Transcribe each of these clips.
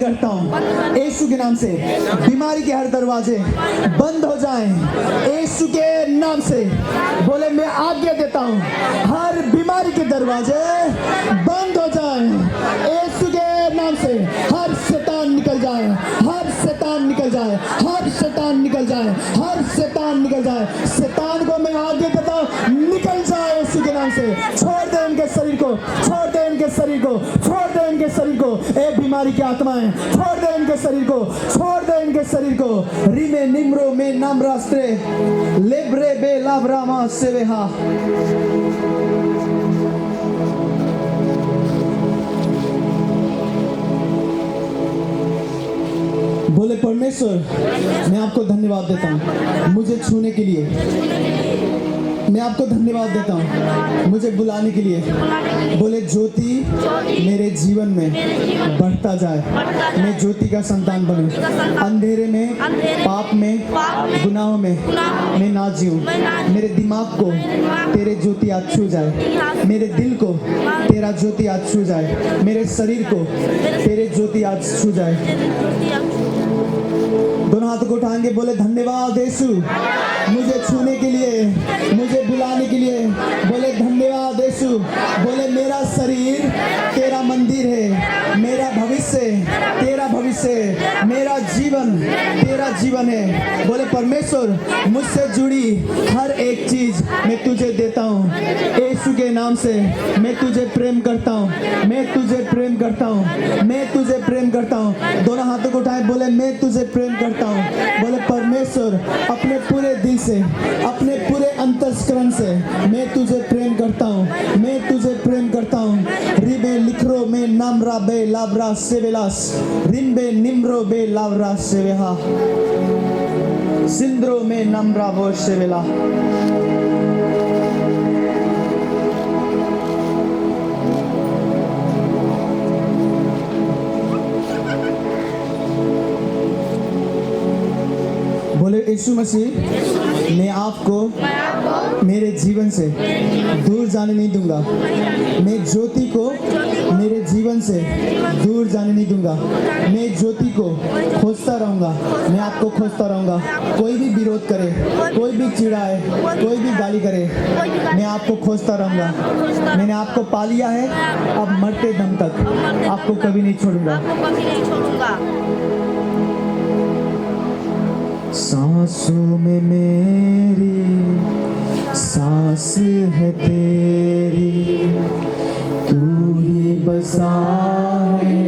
करता हूँ यीशु के नाम से बीमारी के हर दरवाजे बंद हो जाएं यीशु के नाम से। बोले मैं आज्ञा देता हूँ हर बीमारी के दरवाजे बंद हो जाएं यीशु के नाम से। हर शैतान निकल जाए, हर शैतान निकल जाए, हर शैतान निकल जाए, हर शैतान निकल जाए। शैतान को मैं आज्ञा देता हूँ निकल जाए यीशु के नाम से। छोड़ दे इनके शरीर को, छोड़ दे इनके शरीर को, छोड़ दे इनके शरीर को। ए बीमारी की आत्माएं छोड़ दे इनके शरीर को, छोड़ दे इनके शरीर को। रिमे निम्रो में नाम रास्ते लेब्रे बे लाब्रामा सेवेहा। बोले परमेश्वर मैं आपको धन्यवाद देता हूँ मुझे छूने के लिए। मैं आपको धन्यवाद देता हूँ मुझे बुलाने के लिए। बोले ज्योति मेरे जीवन में बढ़ता जाए, मैं ज्योति का संतान बनूं। अंधेरे में, पाप में, गुनाहों में मैं ना जीऊं। मेरे दिमाग को तेरे ज्योति आज छू जाए, मेरे दिल को तेरा ज्योति आज छू जाए, मेरे शरीर को तेरे ज्योति आज छू जाए। दोनों हाथों को उठाएंगे। बोले धन्यवाद यीशु मुझे छूने के लिए, मुझे बुलाने के लिए। बोले धन्यवाद यीशु। बोले मेरा शरीर तेरा मंदिर है, मेरा भविष्य तेरा भविष्य है, मेरा जीवन तेरा जीवन है। बोले परमेश्वर मुझसे जुड़ी हर एक चीज मैं तुझे देता हूँ यीशु के नाम से। मैं तुझे प्रेम करता हूँ, मैं तुझे प्रेम करता हूँ, मैं तुझे प्रेम करता हूँ। दोनों हाथों को उठाए। बोले मैं तुझे प्रेम करता हूँ। बोले परमेश्वर अपने पूरे दिल से, अपने पूरे अंतस्करण से मैं तुझे प्रेम करता हूँ, मैं तुझे प्रेम करता हूँ। रिबे लिखरो में नामरा बे लाब्रा सेवेलास रिम्बे निम्रो बे लाब्रा सेवेहा सिंद्रो में नामरा वो सेवेला। बोले यीशु मसीह मैं आपको मेरे जीवन से दूर जाने नहीं दूंगा। मैं ज्योति को मेरे जीवन से दूर जाने नहीं दूंगा। मैं ज्योति को खोजता रहूंगा, मैं आपको खोजता रहूंगा। कोई भी विरोध करे, कोई भी चिढ़ाए, कोई भी गाली करे, मैं आपको खोजता रहूंगा। मैंने आपको पा लिया है, अब मरते दम तक आपको कभी नहीं छोड़ूंगा। सांसों में मेरी सांस है तेरी, तू ही बसा है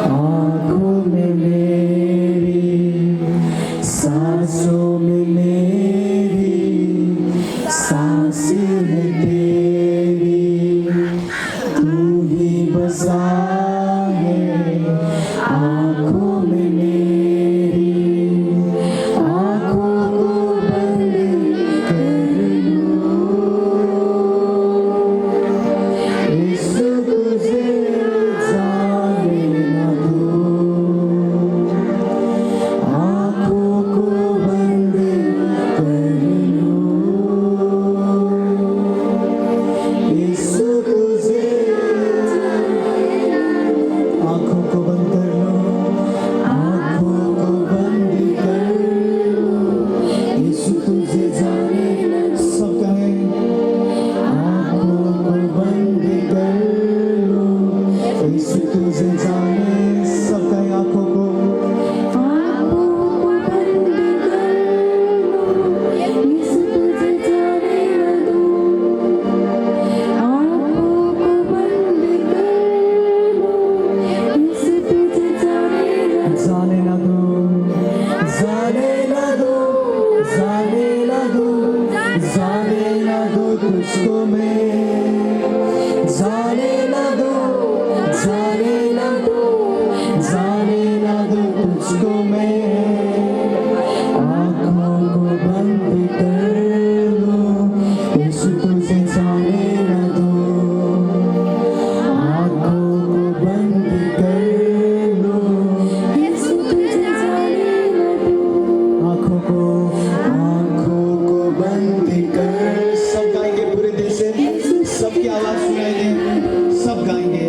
आँखों में मेरी। सांसों में मेरी सांस है तेरी, तू ही बसा है आँखों में मेरी। सबकी आवाज सुनाई दे, सब गाएंगे।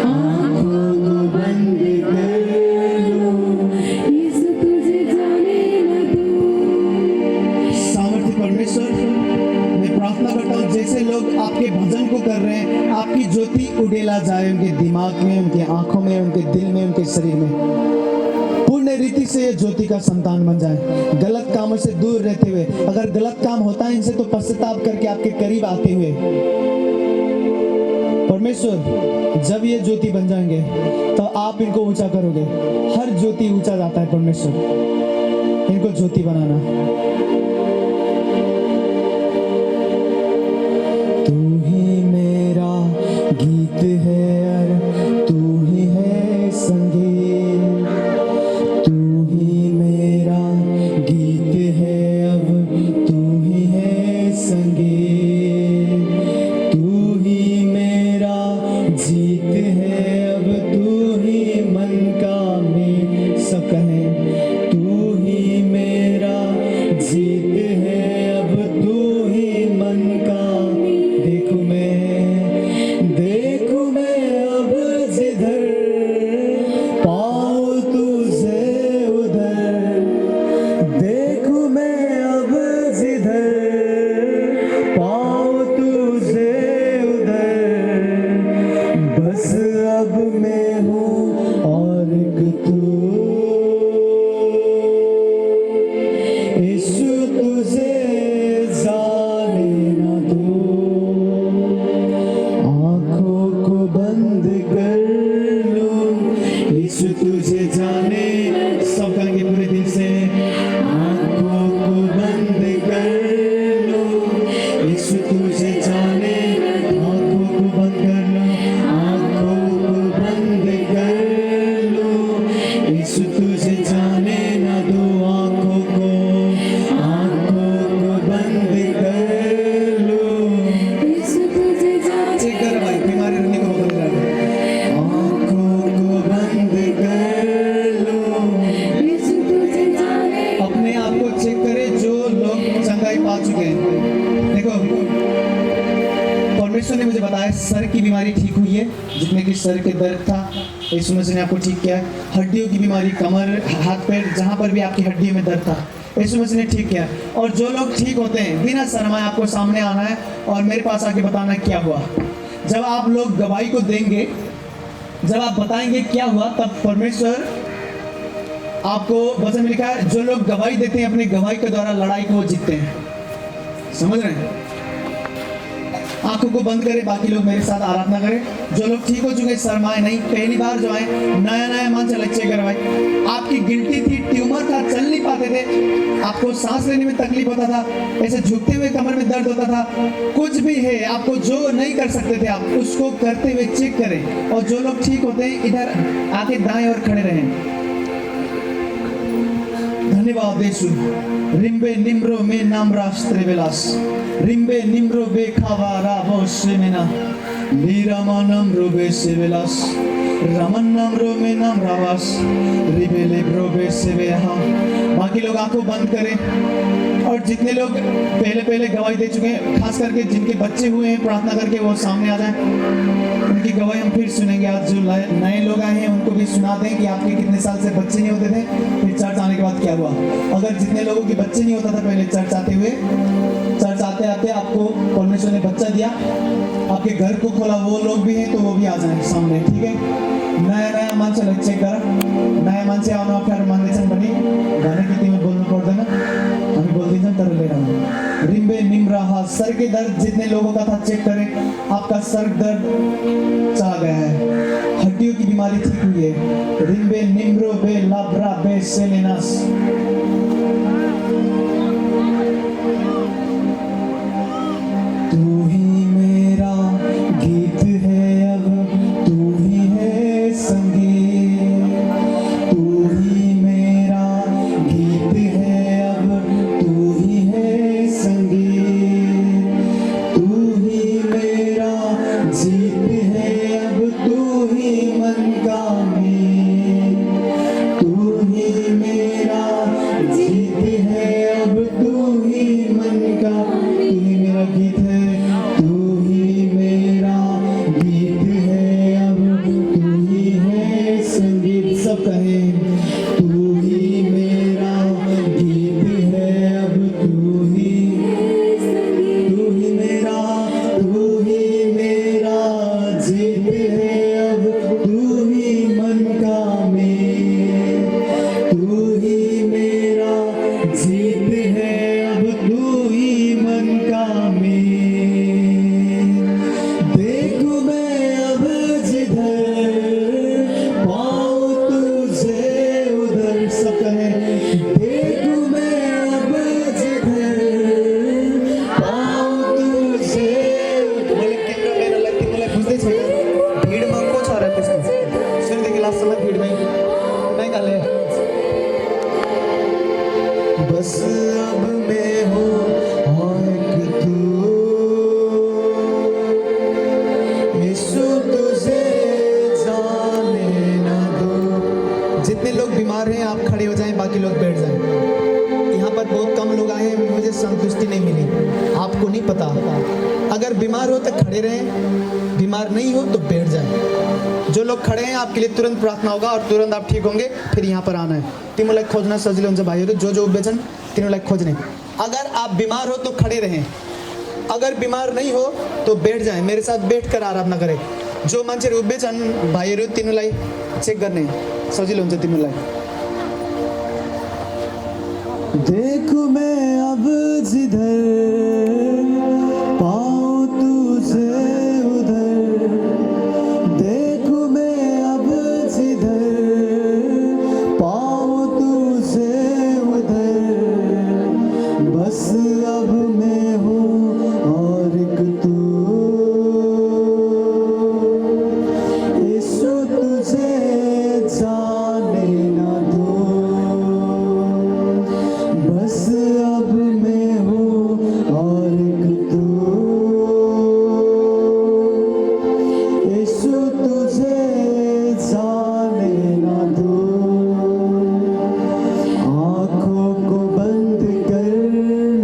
आँखों को बंद उनके दिल में, उनके शरीर में पूर्ण रीति से ये ज्योति का संतान बन जाए, गलत कामों से दूर रहते हुए। अगर गलत काम होता है इनसे तो पश्चाताप करके आपके करीब आते हुए। परमेश्वर जब ये ज्योति बन जाएंगे तो आप इनको ऊंचा करोगे। हर ज्योति ऊंचा जाता है परमेश्वर, इनको ज्योति बनाना। तू ही मेरा गीत है और तू ही है संगीत, तू ही मेरा गीत है अब तू ही है संगीत, तू ही मेरा जीत है अब तू ही मन का में। सब कहें तू ही मेरा जीत है अब तू ही मन का। देखूं मैं अब जिधर पाऊं तुझे उधर, देखूं मैं अब जिधर पाऊं तुझे उधर, बस अब मैं हूँ और एक तू, यीशु तुझे जाने ना दूं, आँखों को बंद कर लूं, यीशु तुझे जाने। सब कहेंगे पूरे दिल से, आँखों को बंद कर लूं, यीशु तुझे जाने, आँखों को बंद कर लूं, आँखों को बंद कर लूं, यीशु तुझे जाने ना दूं, आँखों को बंद कर लूं, यीशु तुझे जाने। चेक कर भाई, बीमारी रहने को बंद कर दे। आँखों को बंद कर लूं, यीशु तुझे जाने। अपने आप को चेक करें जो लोग चंगाई पा चुके हैं। देखो परमेश्वर ने मुझे बताया सर की बीमारी ठीक हुई है, जितने की सर के दर्द था यीशु मसीह ने आपको ठीक किया। हड्डियों की बीमारी, कमर, हाथ पैर, जहाँ पर भी आपकी हड्डियों में दर्द था यीशु मसीह ने ठीक किया। और जो लोग ठीक होते हैं बिना शर्माए आपको सामने आना है और मेरे पास आके बताना क्या हुआ। जब आप लोग गवाही को देंगे, जब आप बताएंगे क्या हुआ, तब परमेश्वर आपको, वचन में लिखा है जो लोग गवाही देते हैं अपनी गवाही के द्वारा लड़ाई को वो जीतते हैं। समझ रहे हैं? आंखों को बंद करें, बाकी लोग मेरे साथ आराधना करें। जो लोग ठीक हो चुके शर्माए नहीं, पहली बार जो आए नया मन से लक्ष्य करवाए। आपकी गिल्टी थी, ट्यूमर था, चल नहीं पाते थे, आपको सांस लेने में तकलीफ होता था, ऐसे झुकते हुए कमर में दर्द होता था, कुछ भी है आपको जो नहीं कर सकते थे आप उसको करते हुए चेक करें। और जो लोग ठीक होते हैं इधर आके दाएं और खड़े रहें। धन्यवाद यीशु। रिम्बे निम्रो में नाम राष्ट्र विलास, रिम्बे निम्रो बेखावा रावोशे में ना, लीरामा नाम रोबे से विलास, रमन नाम रो में नाम रावास, रिबे लेब्रो बे से वेहा। बाकी लोग आंखों बंद करें। और जितने लोग पहले गवाही दे चुके हैं, खास करके जिनके बच्चे हुए हैं, प्रार्थना करके वो सामने आ जाएं। उनकी गवाही हम फिर सुनेंगे। आज जो नए लोग आए हैं उनको भी सुना दें कि आपके कितने साल से बच्चे नहीं होते थे, फिर चर्च आने के बाद क्या हुआ। अगर जितने लोगों के बच्चे नहीं होता था पहले चर्च आते हुए, चर्च आते आते आपको परमेश्वर ने बच्चा दिया, आपके घर को खोला, वो लोग भी हैं तो वो भी आ जाएं सामने। ठीक है, नया मन से लक्ष्य कर, नया मन से आना फिर मन से बनी गाने की टीम में बोलना पड़ता है ना, अभी बोल दीजिए तर ले रहा हूँ। रिम्बे निम्राहा, सर के दर्द जितने लोगों का था चेक करें, आपका सर दर्द चाह गया है, हड्डियों की बीमारी ठीक हुई है। रिम्बे निम्रो बे लाब्रा बे सेलेनास। तू ही मेरा गीत है अब तू ही है संगीत, तू ही मेरा गीत है अब तू ही है संगीत, तू ही मेरा जीत है अब तू ही मन का मीत, तू ही मेरा जीत है अब तू ही मन का, तू ही मेरा गीत है, तू ही मेरा गीत है अब तू ही है संगीत। सब कहें तू ही मेरा गीत है अब तू ही मेरा, तू ही मेरा जीत है अब तू ही मन बस अब मैं हूँ और एक तू, यीशु तुझे जाने ना दो। जितने लोग बीमार हैं आप खड़े हो जाएं, बाकी लोग बैठ जाएं। यहाँ पर बहुत कम लोग आए हैं, मुझे संतुष्टि नहीं मिली, आपको नहीं पता। अगर बीमार हो तो खड़े रहें, बीमार नहीं हो तो बैठ जाएं। जो लोग खड़े हैं आपके लिए तुरंत प्रार्थना होगा और तुरंत आप ठीक होंगे, फिर यहाँ पर आना है। तिमीलाई खोज्न सजिलो हुन्छ भाइहरू, जो उभिए छन् तिनीलाई खोज्ने। अगर आप बीमार हो तो खड़े रहें, अगर बीमार नहीं हो तो बैठ जाएं। मेरे साथ बैठ कर आराधना करें। जो मान्छेहरू उभिए छन् भाइहरू तिनीलाई चेक गर्ने सजिलो हुन्छ तिमीलाई। देखूं मैं अब जिधर पाऊं तुझे उधर, देखूं मैं अब जिधर पाऊं तुझे उधर, बस अब मैं हूँ और एक तू, यीशु तुझे जाने ना दो, बस अब मैं हूँ और एक तू, यीशु तुझे जाने ना दो। आँखों को बंद कर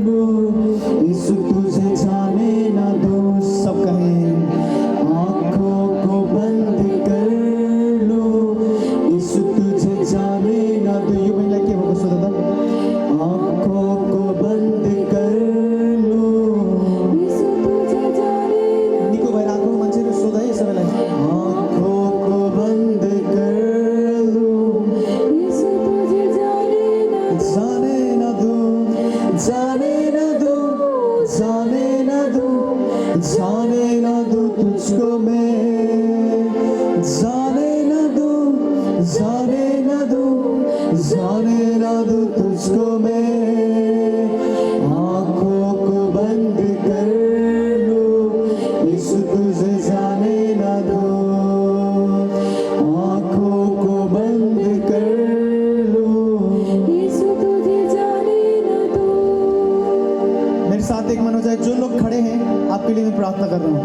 लो, यीशु तुझे जाने ना दो। सब कहें आँखों को बंद कर लो, यीशु तुझे जाने ना दो। यो महिला के होगा सो दादा, आँखों को बंद कर लो, निको भाइ आँखों मान्छेले सोधाए सबैलाई, आँखों को बंद कर लो, जाने ना दो, जाने ना दो, जाने ना दो, जाने ना दो तुझको मैं, जाने ना दो, जाने ना दो, जाने ना दो तुझको मैं। आँखों को बंद कर लो, यीशु तुझे जाने ना दो, आँखों को बंद कर लो, यीशु तुझे जाने ना दो। मेरे साथ एक मन हो जाए। जो लोग खड़े हैं आपके लिए मैं प्रार्थना कर रहा हूँ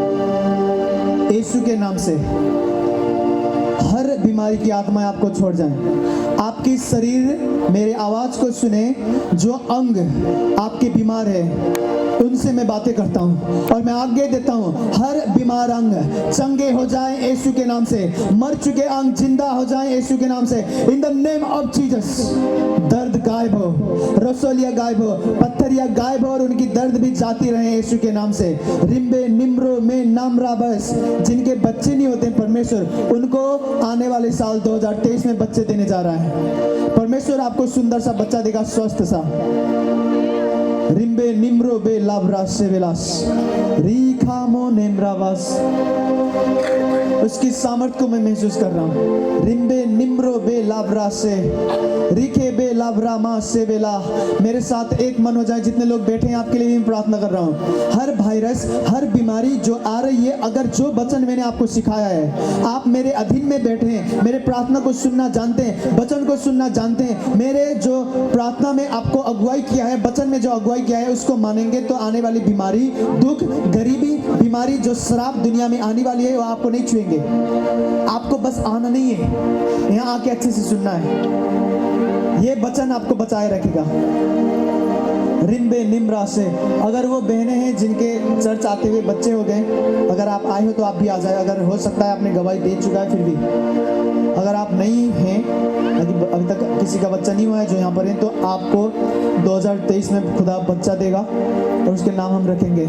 यीशु के नाम से। हर बीमारी की आत्माएं आपको छोड़ जाएं। आपकी शरीर मेरे आवाज को सुने। जो अंग आपके बीमार है उनसे मैं बातें करता हूँ और मैं आज्ञा देता हूँ, हर बीमार अंग चंगे हो जाएं यीशु के नाम से। मर चुके अंग जिंदा हो जाएं यीशु के नाम से। In the name of Jesus. दर्द गायब हो, रसोलिया गायब हो, पत्थरिया गायब हो और उनकी दर्द भी जाती रहे यीशु के नाम से। रिम्बे निम्रो में नामरा बस, जिनके बच्चे नहीं होते परमेश्वर उनको आने वाले साल 2023 में बच्चे देने जा रहा है। परमेश्वर आपको सुंदर सा बच्चा देगा, स्वस्थ सा। रिम्बे निम्रो बे लाभरास से विलास रीखामो नेम्रावास, उसकी सामर्थ्य को मैं महसूस कर रहा हूँ। रिम्बे निम्रो बे लाभरास से रिखे बे लाभरामा से बेला। मेरे साथ एक मन हो जाए। जितने लोग बैठे हैं आपके लिए भी मैं प्रार्थना कर रहा हूँ। हर वायरस, हर बीमारी जो आ रही है, अगर जो वचन मैंने आपको सिखाया है, आप मेरे अधीन में बैठे हैं, मेरे प्रार्थना को सुनना जानते हैं, वचन को सुनना जानते हैं, मेरे जो प्रार्थना में आपको अगुवाई किया है, वचन में जो अगुवाई किया है उसको मानेंगे तो आने वाली बीमारी, दुख, गरीबी, बीमारी, जो श्राप दुनिया में आने वाली है वो आपको नहीं छुएंगे। आपको बस आना नहीं है, यहाँ आके अच्छे से सुनना है। ये वचन आपको बचाए रखेगा। रिम्बे निम्रा से। अगर वो बहनें हैं जिनके चर्च आते हुए बच्चे हो गए, अगर आप आए हो तो आप भी आ जाए। अगर हो सकता है आपने गवाही दे चुका है, फिर भी अगर आप नहीं हैं, अभी तक किसी का बच्चा नहीं हुआ है जो यहाँ पर है, तो आपको 2023 में खुदा बच्चा देगा और उसके नाम हम रखेंगे।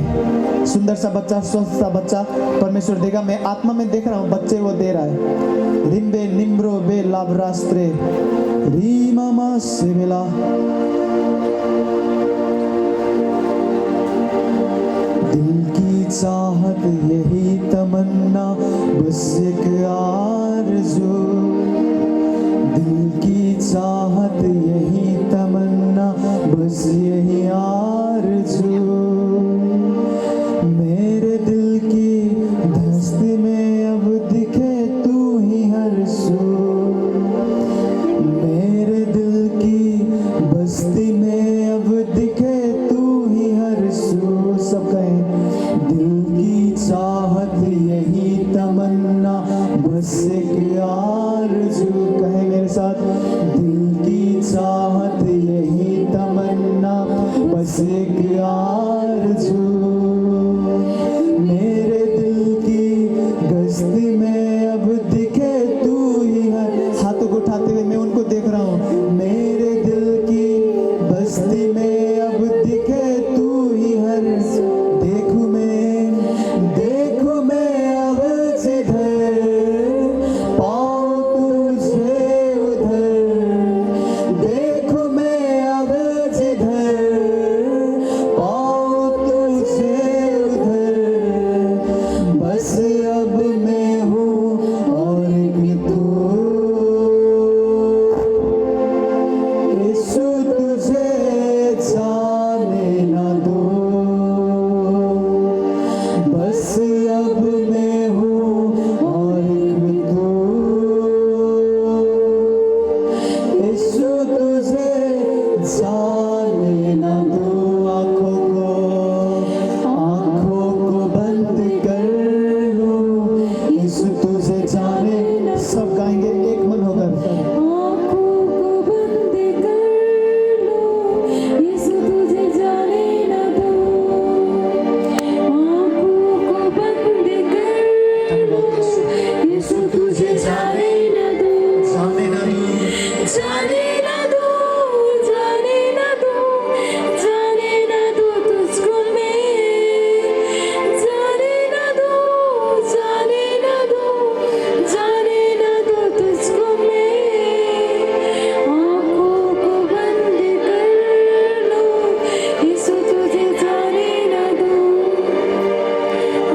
सुंदर सा बच्चा, स्वस्थ सा बच्चा परमेश्वर देगा। मैं आत्मा में देख रहा हूँ बच्चे वो दे रहा है। रिम्बे निम्रो बे लाभरास्त्रे रीमामा सेवेला। दिल की चाहत यही तमन्ना, बस एक आरज़ू। दिल की चाहत यही तमन्ना, बस यही आरज़ू। मेरे दिल की धस्ती में अब दिखे तू ही हर सू। मेरे दिल की बस्ती में अब हाथों को उठाते हुए मैं उनको देख रहा हूँ। मेरे दिल की बस्ती में अब दिखे तू ही हर, देखूं मैं अब जिधर, पाऊं तुझे उधर, देखूं मैं अब जिधर, पाऊं तुझे उधर, बस अब मैं हूँ और भी तू, यीशु तुझे जाने ना दो, बस अब मैं हूँ और भी तू, यीशु तुझे जाने ना दो। आँखों को बंद कर लो, यीशु तुझे जाने, सब गाएंगे एक मन होकर। आँखों को बंद कर लो, यीशु तुझे जाने न दो। आँखों को बंद कर लो, यीशु तुझे जाने न दो। जाने ना दो, जाने न दो, जाने न दो, जाने न दो तुझको मैं, जाने न दो, जाने न दो, जाने न दो तुझको मैं। आँखों को बंद कर लो, यीशु तुझे जाने न दो।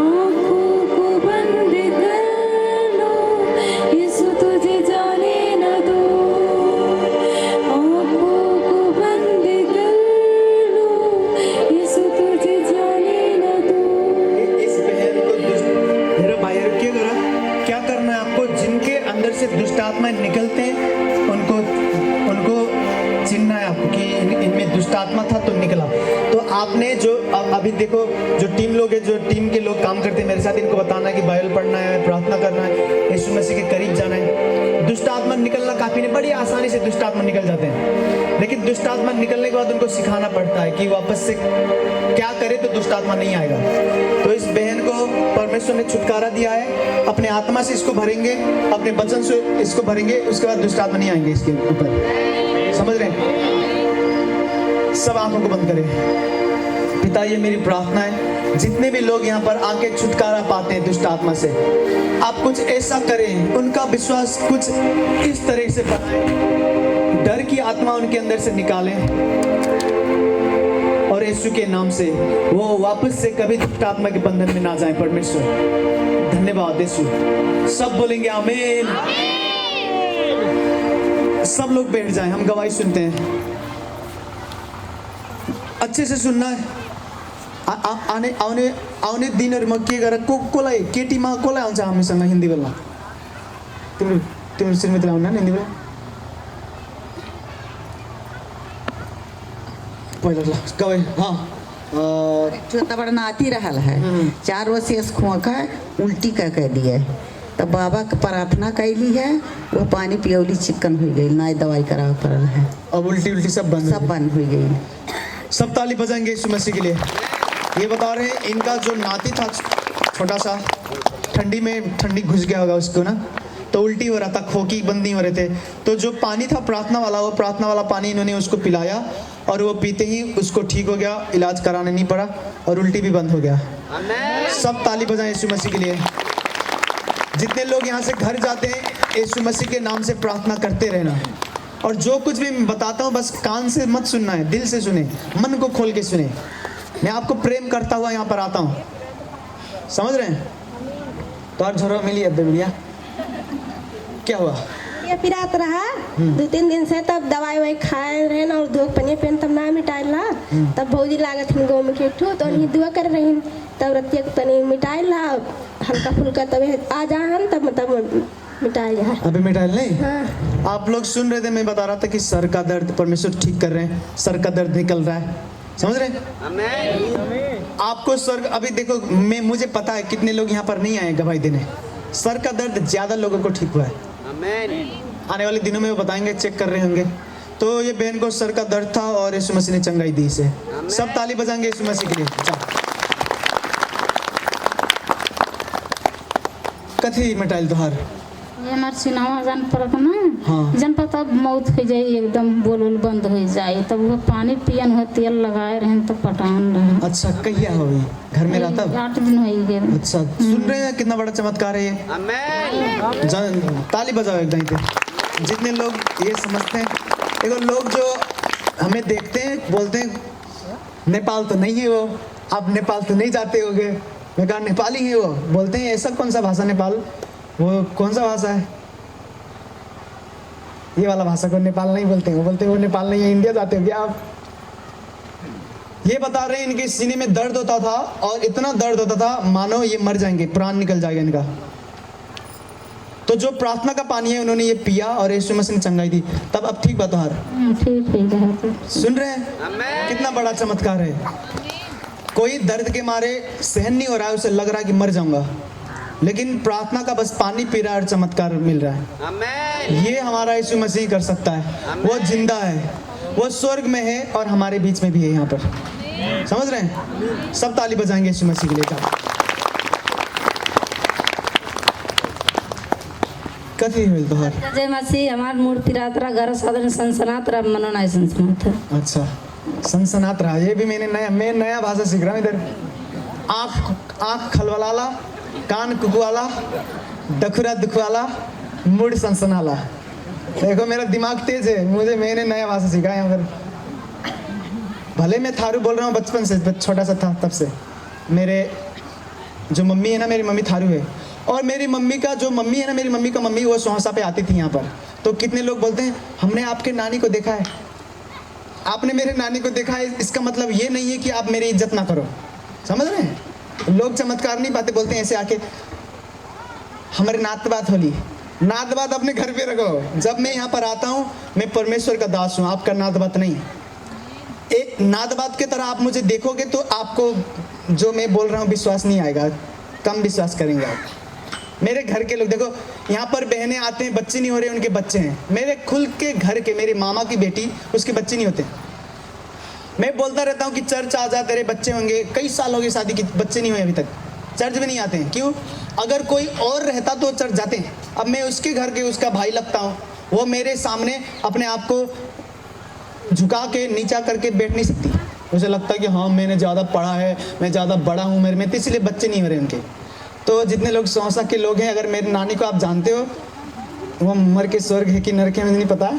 आँखों को बंद कर लो, यीशु तुझे जाने न दो। आँखों को बंद कर लो, यीशु तुझे जाने न दो। इस बहन को मेरा भाई क्या करना है आपको? जिनके अंदर से दुष्ट आत्माएं निकलते हैं उनको चिन्हना है आपको कि इनमें दुष्ट आत्मा था तो निकला। तो आपने जो अभी देखो जो टीम लोग है, जो टीम के लोग काम करते हैं मेरे साथ, इनको बताना है कि बाइबल पढ़ना है, प्रार्थना करना है, यीशु मसीह के करीब जाना है। दुष्ट आत्मा निकलना काफी नहीं, बड़ी आसानी से दुष्ट आत्मा निकल जाते हैं, लेकिन दुष्ट आत्मा निकलने के बाद उनको सिखाना पड़ता है कि वापस से क्या करे तो दुष्ट आत्मा नहीं आएगा। तो इस बहन को परमेश्वर ने छुटकारा दिया है, अपने आत्मा से इसको भरेंगे, अपने वचन से इसको भरेंगे, उसके बाद दुष्ट आत्मा नहीं आएंगे इसके ऊपर। समझ रहे हैं? सब आंखों को बंद करें। पिता, ये मेरी प्रार्थना है, जितने भी लोग यहाँ पर आके छुटकारा पाते हैं दुष्ट आत्मा से, आप कुछ ऐसा करें, उनका विश्वास कुछ इस तरह से बढ़ाएं, डर की आत्मा उनके अंदर से निकालें और यीशु के नाम से वो वापस से कभी दुष्ट आत्मा के बंधन में ना जाए। परमेश्वर धन्यवाद यीशु। सब बोलेंगे आमीन। सब लोग बैठ जाएं, हम गवाही सुनते हैं। अच्छे से सुनना है। आउने दिनहरुमा के गरेर कोलाई केटीमा कोलाई आउँछ हामीसँग हिन्दी बोल्न? तिम्रो श्रीमतीले आउन हिन्दी बोल्न? पहिला ल गवाही। छोटा बड़ा नाती रहल है, 4 वर्ष से खोखा उल्टी कह दिए, तब बाबा के प्रार्थना कैली है, वो पानी पियौली चिकन हो गई, ना दवाई करावे पड़ल है। अब उल्टी सब बंद हो गई। सब ताली बजाएंगे यीशु मसीह के लिए। ये बता रहे हैं इनका जो नाती था छोटा सा, ठंडी घुस गया होगा उसको ना, तो उल्टी हो रहा था, खोकी बंद नहीं हो रहे थे। तो जो पानी था प्रार्थना वाला, वो प्रार्थना वाला पानी इन्होंने उसको पिलाया और वो पीते ही उसको ठीक हो गया, इलाज कराने नहीं पड़ा और उल्टी भी बंद हो गया। सब ताली बजाएं यीशु मसीह के लिए। जितने लोग यहाँ से घर जाते हैं, यीशु मसीह के नाम से प्रार्थना करते रहना, और जो कुछ भी मैं बताता हूँ बस कान से मत सुनना है, दिल से सुने, मन को खोल के सुने। मैं आपको प्रेम करता हुआ यहाँ पर आता हूँ, समझ रहे हैं? तो आज झोरो मिली अब भैया, क्या हुआ? ये पिरात रहा 2-3 दिन से, तब दवाई वही खाए रहे ना, और धोक पनिया पेन तब ना मिटाइला, तब भौजी लागत हिन गाँव में केठू तो नहीं दुआ कर रही, तब रतिया तनी मिटाइला हल्का फुल्का, तब आ जा हम तब मिटाई है। अभी मिटाइल नहीं? हाँ। आप लोग सुन रहे थे, मैं बता रहा था कि सर का दर्द परमेश्वर ठीक कर रहे हैं, सर का दर्द निकल रहा है, समझ रहे हैं? आपको सर, अभी देखो मुझे पता है कितने लोग यहाँ पर नहीं आए गवाही देने, सर का दर्द ज्यादा लोगों को ठीक हुआ है। आने वाले दिनों में वो बताएंगे, चेक कर रहे होंगे। तो ये बहन को सर का दर्द था और यीशु मसीह ने चंगाई दी इसे। सब ताली बजाएंगे यीशु मसीह के लिए। कथी मिटाइल तुहार? हमार सिनेमा जान पड़त ना हाँ। जन पर तब मौत हो जाए एकदम बोल बंद हो जाए तब वो पानी पियन हो तेल लगाए रहे तो पटान रहे अच्छा कहिया हो घर में रहता 8 दिन हो गए। अच्छा सुन रहे हैं कितना बड़ा चमत्कार है ये ताली बजाओ एकदम पे जितने लोग ये समझते हैं। देखो लोग जो हमें देखते हैं बोलते हैं नेपाल तो नहीं है वो, आप नेपाल तो नहीं जाते होगे। मैं कहा नेपाली है वो, बोलते हैं ऐसा कौन सा भाषा नेपाल, वो कौन सा भाषा है ये वाला भाषा को नेपाल नहीं बोलते हैं। वो बोलते हैं वो नेपाल नहीं है, इंडिया जाते हो क्या आप। ये बता रहे हैं इनके सीने में दर्द होता था और इतना दर्द होता था मानो ये मर जाएंगे, प्राण निकल जाएगा इनका। तो जो प्रार्थना का पानी है उन्होंने ये पिया और यीशु मसीह ने चंगाई दी, तब अब ठीक बात हर ठीक है तो सुन रहे हैं कितना बड़ा चमत्कार है। कोई दर्द के मारे सहन नहीं हो रहा है, उसे लग रहा है कि मर जाऊंगा, लेकिन प्रार्थना का बस पानी पी रहा है और चमत्कार मिल रहा है। ये हमारा यीशु मसीह कर सकता है, वो जिंदा है, वो स्वर्ग में है और हमारे बीच में भी है यहाँ पर। समझ रहे हैं? सब ताली बजाएंगे यीशु मसीह के लिए। कथी होइल तोहर? जय मसीह हमार मूड पिरातरा घर साधन सनसनात रहा मनो नहीं सनसनात है। अच्छा सनसनात रहा, ये भी मैं नया भाषा सीख रहा हूँ इधर। आँख खलवलाला, कान कुकुआला, दखुरा दुखवाला, मूड सनसनाला। देखो मेरा दिमाग तेज है, मैंने नया भाषा सीखा है यहाँ पर। भले मैं थारू बोल रहा हूँ बचपन से, छोटा सा था तब से। मेरे जो मम्मी है ना, मेरी मम्मी थारू है, और मेरी मम्मी का जो मम्मी है ना, मेरी मम्मी का मम्मी वो सोहसा पे आती थी यहाँ पर। तो कितने लोग बोलते हैं हमने आपके नानी को देखा है, आपने मेरे नानी को देखा है। इसका मतलब ये नहीं है कि आप मेरी इज्जत ना करो। समझ रहे हैं? लोग चमत्कार नहीं पाते, बोलते हैं ऐसे आके हमारे नात बात होली, नात बात अपने घर पे रखो। जब मैं यहाँ पर आता हूँ मैं परमेश्वर का दास हूँ, आपका नात बात नहीं। एक नात बात की तरह आप मुझे देखोगे तो आपको जो मैं बोल रहा हूँ विश्वास नहीं आएगा, कम विश्वास करेंगे आप। मेरे घर के लोग देखो, यहाँ पर बहनें आते हैं, बच्चे नहीं हो रहे, उनके बच्चे हैं। मेरे खुल के घर के, मेरी मामा की बेटी, उसके बच्चे नहीं होते। मैं बोलता रहता हूँ कि चर्च आ जा, तेरे बच्चे होंगे। कई साल हो गए शादी की, बच्चे नहीं हुए अभी तक, चर्च भी नहीं आते हैं। क्यों? अगर कोई और रहता तो चर्च जाते हैं। अब मैं उसके घर के उसका भाई लगता हूँ, वो मेरे सामने अपने आप को झुका के नीचा करके बैठ नहीं सकती। उसे लगता है कि हाँ मैंने ज़्यादा पढ़ा है, मैं ज़्यादा बड़ा हूँ मेरे में, तो इसलिए बच्चे नहीं हो रहे उनके। तो जितने लोग सौसा के लोग हैं, अगर मेरी नानी को आप जानते हो, वो मर के स्वर्ग है कि नरक है मुझे नहीं पता,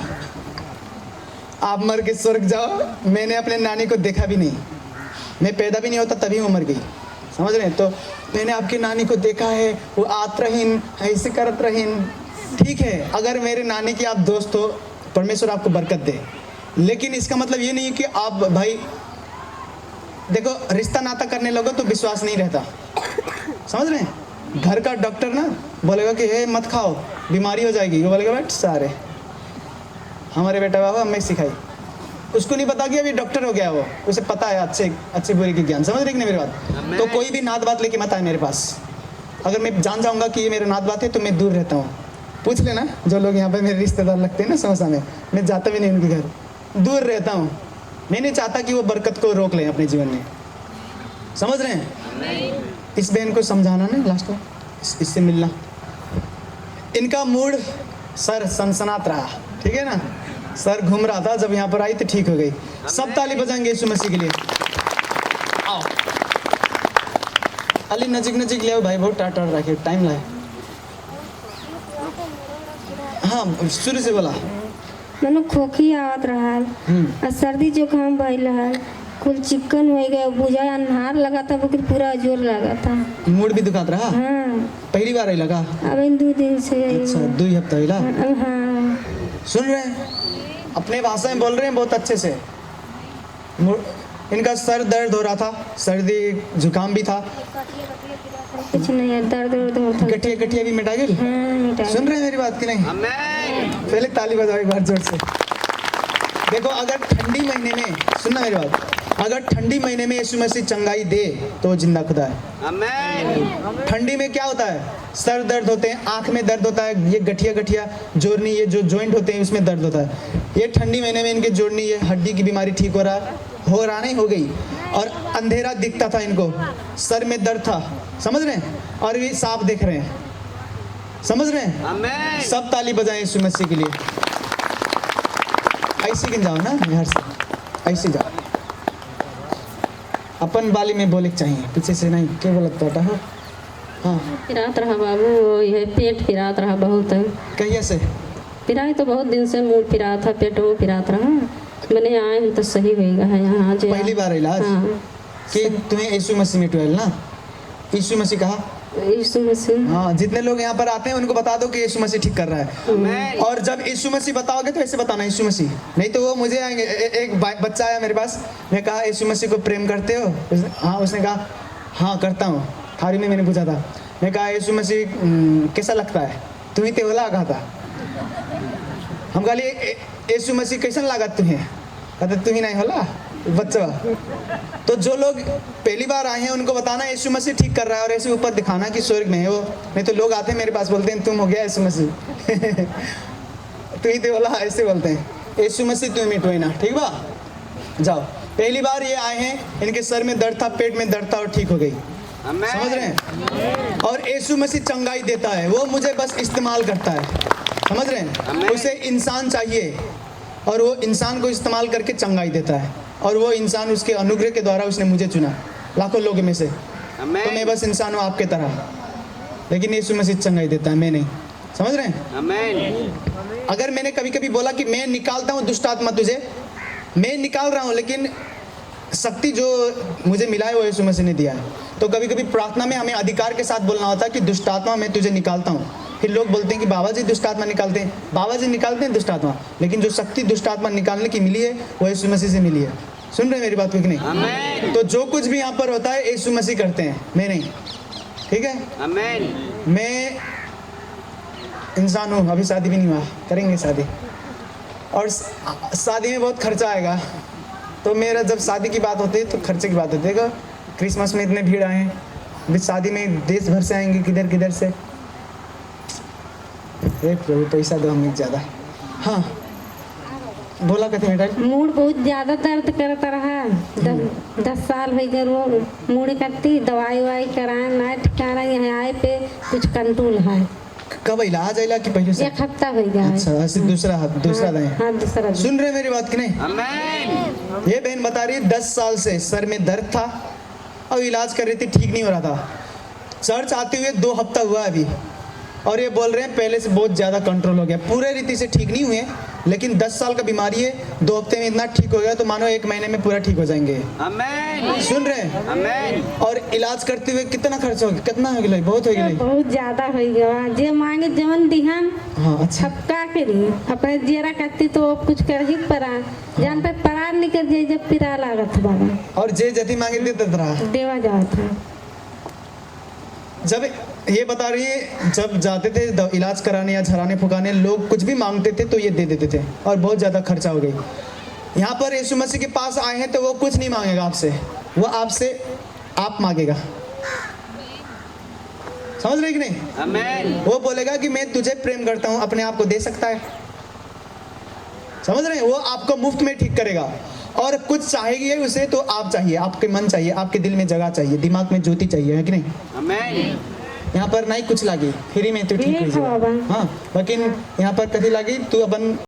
आप मर के स्वर्ग जाओ। मैंने अपने नानी को देखा भी नहीं, मैं पैदा भी नहीं होता तभी वो मर गई। समझ रहे हैं? तो मैंने आपकी नानी को देखा है, वो आत रहीन, ऐसे करत रहीन। ठीक है, अगर मेरे नानी की आप दोस्त हो, परमेश्वर आपको बरकत दे, लेकिन इसका मतलब ये नहीं है कि आप भाई देखो रिश्ता नाता करने लगो तो विश्वास नहीं रहता। समझ रहे हैं? घर का डॉक्टर ना बोलेगा कि हे मत खाओ बीमारी हो जाएगी, वो बोलेगा बैठ सारे हमारे बेटा बाबा हमें सिखाई। उसको नहीं पता कि अभी डॉक्टर हो गया, वो उसे पता है अच्छे बुरे की ज्ञान। समझ रहे कि नहीं मेरी बात? तो कोई भी नात बात लेके मत आए मेरे पास। अगर मैं जान जाऊंगा कि ये मेरा नात बात है तो मैं दूर रहता हूँ। पूछ लेना जो लोग यहाँ पे मेरे रिश्तेदार लगते हैं ना समोसा में, मैं जाता भी नहीं उनके घर, दूर रहता हूँ। मैं नहीं चाहता कि वो बरकत को रोक लें अपने जीवन में। समझ रहे हैं? इस बहन को समझाना ना लास्ट में, इससे मिलना। इनका मूड सर सनसनात रहा, ठीक है ना, सर घूम रहा था, जब यहाँ पर आई तो ठीक हो गई। सब ताली बजाएंगे यीशु मसीह के लिए। आओ अली नजीक नजीक ले आओ भाई, बहुत टाटा रखे, टाइम लाए। हाँ शुरू से बोला। मनो खोखी आवत रहा, और सर्दी जुकाम भइल है, कुल चिकन हो गया, बुझा अन्हार लगा था, वो पूरा जोर लगा था। मूड भी दुखात रहा? हाँ पहली बार आई लगा? अब इन 2 दिन से। अच्छा 2 हफ्ता हिला। हाँ सुन रहे हैं? अपने भाषा में बोल रहे हैं बहुत अच्छे से। इनका सर दर्द हो रहा था, सर्दी जुकाम भी था, कुछ नहीं है, दर्द होता। गठिया भी मिटा गई। हाँ मिटा। सुन रहे हैं मेरी बात कि नहीं? पहले ताली बजाओ एक बार जोर से। देखो अगर ठंडी महीने में, सुनना मेरी बात, अगर ठंडी महीने में यीशु मसीह चंगाई दे तो जिंदा खुदा है। ठंडी में क्या होता है? सर दर्द होते हैं, आंख में दर्द होता है, ये गठिया जोड़नी, ये जो जॉइंट होते हैं उसमें दर्द होता है। ये ठंडी महीने में इनके जोड़नी, ये हड्डी की बीमारी ठीक हो रहा नहीं हो गई, और अंधेरा दिखता था इनको, सर में दर्द था। समझ रहे हैं? और ये साफ देख रहे हैं। समझ रहे हैं? सब ताली बजाएं यीशु मसीह के लिए। ऐसे गिन जाओ ना घर से, ऐसे जाओ। अपन बाली में बोले चाहिए, पीछे से नहीं। क्या बोलत बेटा? हाँ पिरात रहा बाबू, ये पेट पिरात रहा बहुत है। कहिए से पिराई तो बहुत दिन से मुंह पिरा था, पेट वो पिरात रहा। मैंने आए हैं तो सही होएगा है यहाँ आज। पहली बार इलाज हाँ। कि तुम्हें यीशु मसीह में ट्वेल ना, यीशु मसीह कहा। यीशु मसीह। हाँ, जितने लोग यहाँ पर आते हैं उनको बता दो कि यीशु मसीह ठीक कर रहा है। और जब यीशु मसीह बताओगे तो ऐसे बताना यीशु मसीह, नहीं तो वो मुझे आएंगे। एक बच्चा आया मेरे पास, मैं कहा यीशु मसीह को प्रेम करते हो? हाँ, उसने कहा हाँ करता हूँ। थारी में मैंने पूछा था, मैं कहा यीशु मसीह कैसा लगता है? तुम्हें तो बोला कहा था। हम कहा यीशु मसीह कैसा लगा तुम्हें? कहते तुम्हें नहीं होला बच्चा। तो जो लोग पहली बार आए हैं उनको बताना यीशु मसीह ठीक कर रहा है, और ऐसे ऊपर दिखाना कि स्वर्ग में है वो। नहीं तो लोग आते हैं मेरे पास बोलते हैं तुम हो गया यीशु मसीह। तुम्हें तो बोला, ऐसे बोलते हैं। यीशु मसीह तुम्हें मिटोई ना, ठीक बा? जाओ। पहली बार ये आए हैं, इनके सर में दर्द था, पेट में दर्द था और ठीक हो गई। समझ रहे हैं? और यीशु मसीह चंगाई देता है, वो मुझे बस इस्तेमाल करता है। समझ रहे हैं? उसे इंसान चाहिए और वो इंसान को इस्तेमाल करके चंगाई देता है, और वो इंसान उसके अनुग्रह के द्वारा उसने मुझे चुना लाखों लोगों में से। तो मैं बस इंसान हूँ आपके तरह, लेकिन यीशु मसीह चंगाई देता है, मैं नहीं। समझ रहे हैं? अगर मैंने कभी कभी बोला कि मैं निकालता हूँ दुष्ट आत्मा तुझे, मैं निकाल रहा हूँ, लेकिन शक्ति जो मुझे मिला है वो यीशु मसीह ने दिया है। तो कभी कभी प्रार्थना में हमें अधिकार के साथ बोलना होता है कि दुष्ट आत्मा मैं तुझे निकालता हूँ। फिर लोग बोलते हैं कि बाबा जी दुष्ट आत्मा निकालते हैं, बाबा जी निकालते हैं दुष्ट आत्मा, लेकिन जो शक्ति दुष्ट आत्मा निकालने की मिली है वो यीशु मसीह से मिली है। सुन रहे हैं मेरी बात को कि नहीं? तो जो कुछ भी यहाँ पर होता है यीशु मसीह करते हैं, मैं नहीं। ठीक है? मैं इंसान हूँ, अभी शादी भी नहीं हुआ, करेंगे शादी, और शादी में बहुत खर्चा आएगा। तो मेरा जब शादी की बात होती है तो खर्चे की बात होती है। क्रिसमस में इतने भीड़ आए हैं, अभी शादी में देश भर से आएंगे, किधर किधर से। प्रभु पैसा दो हमें ज़्यादा। हाँ बोला कहते मैडम, मूड बहुत ज़्यादा दर्द करता रहा। 10 साल हो गए वो मूड करती, दवाई ववाई कराए ना ठिकाना, यहाँ आए पे कुछ कंट्रोल है। कब इलाज आइला कि पहले से? 1 हफ्ता हो गया है। अच्छा, ऐसे दूसरा दाएं। हाँ दूसरा। सुन रहे मेरी बात कि नहीं? ये बहन बता रही है 10 साल से सर में दर्द था और इलाज कर रही थी, ठीक नहीं हो रहा था। चर्च आते हुए 2 हफ्ता हुआ अभी, और ये बोल रहे हैं पहले से बहुत ज़्यादा कंट्रोल हो गया। पूरे रीति से ठीक नहीं हुए, लेकिन 10 साल का बीमारी है, 2 हफ्ते में इतना ठीक हो गया तो मानो 1 महीने में पूरा ठीक हो जाएंगे। सुन रहे हैं? और इलाज करते हुए कितना खर्च हो गया? कितना हो गया? बहुत हो गया। बहुत ज़्यादा हो गया। जे मांगे जवन दिहन। हाँ अच्छा। छपका के लिए अपने जेरा करती तो कुछ कर ही पड़ा, जान पे परार निकल जाए जब पिरा लागत बाबा। और जे जति मांगे देता रहा, देवा जाता है। जब ये बता रही है जब जाते थे इलाज कराने या झराने फुकाने, लोग कुछ भी मांगते थे तो ये दे देते थे, और बहुत ज़्यादा खर्चा हो गई। यहाँ पर यीशु मसीह के पास आए हैं तो वो कुछ नहीं मांगेगा आपसे, वो आपसे आप मांगेगा। समझ रहे कि नहीं? आमीन। वो बोलेगा कि मैं तुझे प्रेम करता हूँ, अपने आप को दे सकता है। समझ रहे हैं? वो आपको मुफ्त में ठीक करेगा, और कुछ चाहिए उसे तो आप चाहिए, आपके मन चाहिए, आपके दिल में जगह चाहिए, दिमाग में ज्योति चाहिए, है कि नहीं? आमीन। यहाँ पर नहीं कुछ लगी, फ्री में तो ठीक हो जाएगा। हाँ, लेकिन यहाँ पर कभी लगी तू अपन